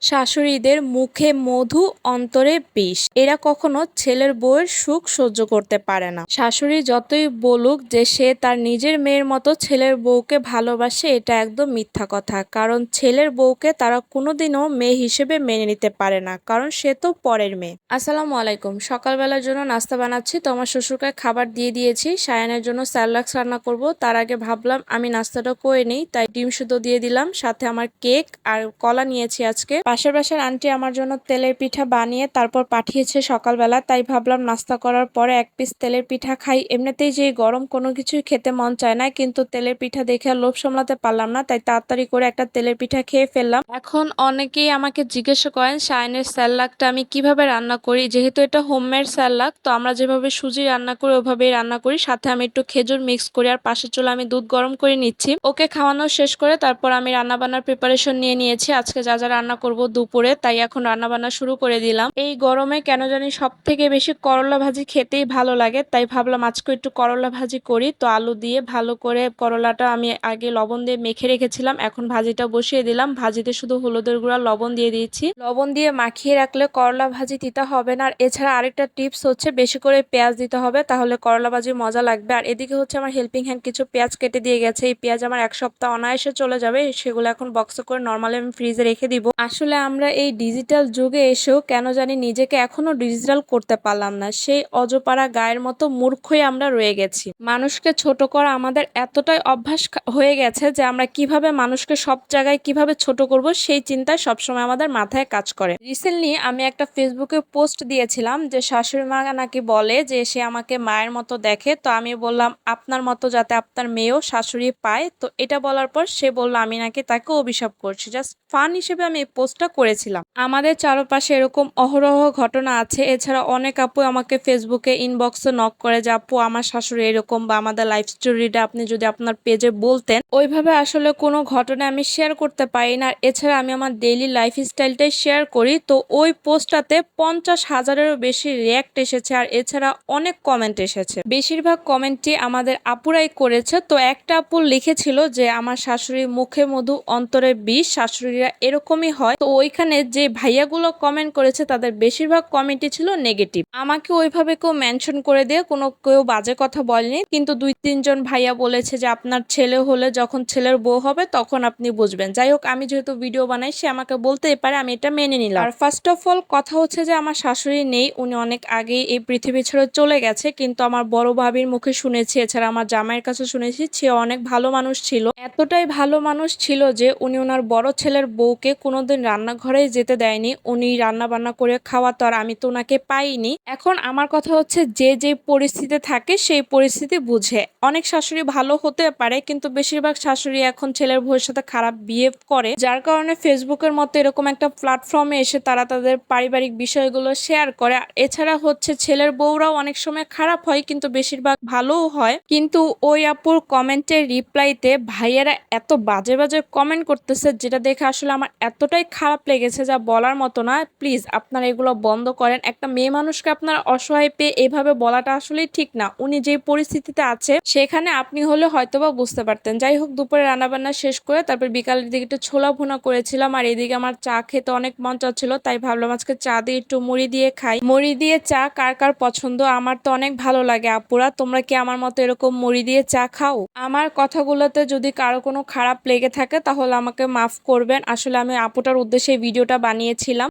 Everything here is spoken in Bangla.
শাশুড়িদের মুখে মধু অন্তরে বিষ। এরা কখনো ছেলের বউয়ের সুখ সহ্য করতে পারে না। শাশুড়ি যতই বলুক যে সে তার নিজের মেয়ের মতো ছেলের বউকে ভালোবাসে, এটা একদম মিথ্যা কথা। কারণ ছেলের বউকে তারা কোনোদিনও মেয়ে হিসেবে মেনে নিতে পারে না, কারণ সে তো পরের মেয়ে। আসসালামু আলাইকুম। সকালবেলার জন্য নাস্তা বানাচ্ছি, তো আমার শ্বশুরকে খাবার দিয়ে দিয়েছি। সায়ানের জন্য স্যালাক্স রান্না করব, তার আগে ভাবলাম আমি নাস্তাটা করে নিই, তাই ডিম সিদ্ধ দিয়ে দিলাম, সাথে আমার কেক আর কলা নিয়েছি। আজকে পাশের বাসার আন্টি আমার জন্য তেলের পিঠা বানিয়ে তারপর পাঠিয়েছে সকালবেলা, তাই ভাবলাম নাস্তা করার পরে এক পিস তেলের পিঠা খাই। এমনিতেই যে গরম কোনো কিছুই খেতে মন চায় না, কিন্তু তেলের পিঠা দেখে আর লোভ সামলাতে পারলাম না, তাই তাড়াতাড়ি করে একটা তেলের পিঠা খেয়ে ফেললাম। এখন অনেকেই আমাকে জিজ্ঞাসা করেন সায়নের স্যালাডটা আমি কিভাবে রান্না করি। যেহেতু এটা হোমমেড স্যালাড, তো আমরা যেভাবে সুজি রান্না করি ওভাবেই রান্না করি, সাথে আমি একটু খেজুর মিক্স করি, আর পাশের চুলে আমি দুধ গরম করে নিচ্ছি। ওকে খাওয়ানো শেষ করে তারপর আমি রান্না বান্নার প্রিপারেশন নিয়ে নিয়েছি। আজকে যা যা রান্না করব দুপুরে, তাই এখন রান্না বান্না শুরু করে দিলাম। এই গরমে কেন জানি সব থেকে বেশি করলা ভাজি খেতেই ভালো লাগে, তাই ভাবলাম আজকে একটু করলা ভাজি করি। তো আলু দিয়ে ভালো করে করলাটা আমি আগে লবণ দিয়ে মেখে রেখেছিলাম, এখন ভাজিটা বসিয়ে দিলাম। ভাজিতে শুধু হলুদের গুঁড়া লবণ দিয়ে দিয়েছি। লবণ দিয়ে মাখিয়ে রাখলে করলা ভাজি তিতা হবে না। আর এছাড়া আরেকটা টিপস হচ্ছে বেশি করে পেঁয়াজ দিতে হবে, তাহলে করলা ভাজি মজা লাগবে। আর এদিকে হচ্ছে আমার হেল্পিং হ্যান্ড কিছু পেঁয়াজ কেটে দিয়ে গেছে। এই পেঁয়াজ আমার এক সপ্তাহ অনায়াসে চলে যাবে, সেগুলো এখন বক্সে করে নর্মালি আমি ফ্রিজে রেখে দিব। আসলে আমরা এই ডিজিটাল যুগে এসেও কেন জানি নিজেকে এখনো ডিজিটাল করতে পারলাম না। সেই অজপাড়া গায়ের মতো মূর্খই আমরা রয়ে গেছি। মানুষকে ছোট করা আমাদের এতটাই অভ্যাস হয়ে গেছে যে আমরা কিভাবে মানুষকে সব জায়গায় কিভাবে ছোট করব সেই চিন্তায় সবসময় আমাদের মাথায় কাজ করে। রিসেন্টলি আমি একটা ফেসবুকে পোস্ট দিয়েছিলাম যে শাশুড়ি মা নাকি বলে যে সে আমাকে মায়ের মতো দেখে, তো আমি বললাম আপনার মতো যাতে আপনার মেয়েও শাশুড়ি পায়। তো এটা বলার পর সে বলল আমি নাকি তাকে অভিশাপ করছি। জাস্ট ফান হিসেবে আমি এই পোস্টটা করেছিলাম। আমাদের চারপাশে এরকম অহরহ ঘটনা আছে। এছাড়া অনেক আপু আমাকে ফেসবুকে ইনবক্সে নক করে যে আপু আমার শাশুড়ি এরকম, বা আমাদের লাইফ স্টোরিটা আপনি যদি আপনার পেজে বলতেন। ওইভাবে আসলে কোনো ঘটনা আমি শেয়ার করতে পারি না। আর এছাড়া আমি আমার ডেইলি লাইফ স্টাইলটাই শেয়ার করি। তো ওই পোস্টটাতে 50,000-এরও বেশি রিয়াক্ট এসেছে, আর এছাড়া অনেক কমেন্ট এসেছে। বেশিরভাগ কমেন্টটি আমাদের আপুরাই করেছে। তো একটা আপু লিখেছিল যে আমার শাশুড়ির মুখে মধু অন্তরে বিষ, শাশুড়িরা এরকমই হয়। তো ওইখানে যে ভাইয়াগুলো কমেন্ট করেছে তাদের বেশিরভাগ কমেন্টই ছিল নেগেটিভ। আমাকে ওইভাবে কেউ মেনশন করে দিয়ে কেউ বাজে কথা বলেনি, কিন্তু 2-3 জন ভাইয়া বলেছে যে আপনার ছেলে হলে যখন ছেলের বউ হবে তখন আপনি বুঝবেন। যাই হোক, আমি যেহেতু ভিডিও বানাই সে আমাকে বলতেই পারে, আমি এটা মেনে নিলাম। আর ফার্স্ট অফ অল কথা হচ্ছে যে আমার শাশুড়ি নেই, উনি অনেক আগেই এই পৃথিবী ছেড়ে চলে গেছে। কিন্তু আমার বড় ভাবির মুখে শুনেছি, এছাড়া আমার জামাইয়ের কাছে শুনেছি সে অনেক ভালো মানুষ ছিল। এতটাই ভালো মানুষ ছিল যে উনি ওনার বড় ছেলের বউকে কোনোদিন রান্নাঘরে যেতে দেয়নি। উনি রান্না বান্না করে খাওয়াতো, আর আমি তো ওনাকে পাইনি। এখন আমার কথা হচ্ছে যে যে পরিস্থিতিতে থাকে সেই পরিস্থিতি বুঝে। অনেক শাশুড়ি ভালো হতে পারে, কিন্তু বেশিরভাগ শাশুড়ি এখন ছেলের বউয়ের সাথে খারাপ বিহেভ করে, যার কারণে ফেসবুকের মতো এরকম একটা প্ল্যাটফর্মে এসে তারা তাদের পারিবারিক বিষয়গুলো শেয়ার করে। এছাড়া হচ্ছে ছেলের বউরাও অনেক সময় খারাপ হয়, কিন্তু বেশিরভাগ ভালোও হয়। কিন্তু ওই আপুর কমেন্টের রিপ্লাইতে ভাইয়েরা এত বাজে বাজে কমেন্ট করতেছে, যেটা দেখে আসলে আমার এতটাই খারাপ লেগেছে যা বলার মতো না। প্লিজ আপনারা এগুলো বন্ধ করেন। একটা মেয়ে মানুষকে আপনারা অসহায় পেয়ে এভাবে বলাটা আসলেই ঠিক না। উনি যে পরিস্থিতিতে আছে সেখানে আপনি হলে হয়তোবা বুঝতে পারতেন। যাই হোক, দুপুরে রান্নাবান্না শেষ করে তারপর বিকালের দিকে একটু ছোলা ভুনা করেছিলাম, আর এদিকে আমার চা খেতে অনেক মন চাচ্ছিল, তাই ভাবলাম আজকে চা দিয়ে একটু মুড়ি দিয়ে খাই। মুড়ি দিয়ে চা কার কার পছন্দ? আমার তো অনেক ভালো লাগে। আপুরা, তোমরা কি আমার মতো এরকম মুড়ি দিয়ে চা খাও? আমার কথাগুলোতে যদি কারো কোনো খারাপ লেগে থাকে তাহলে আমাকে মাফ করবেন। আসলে আমি আপুটার উদ্দেশ্যে ভিডিওটা বানিয়েছিলাম।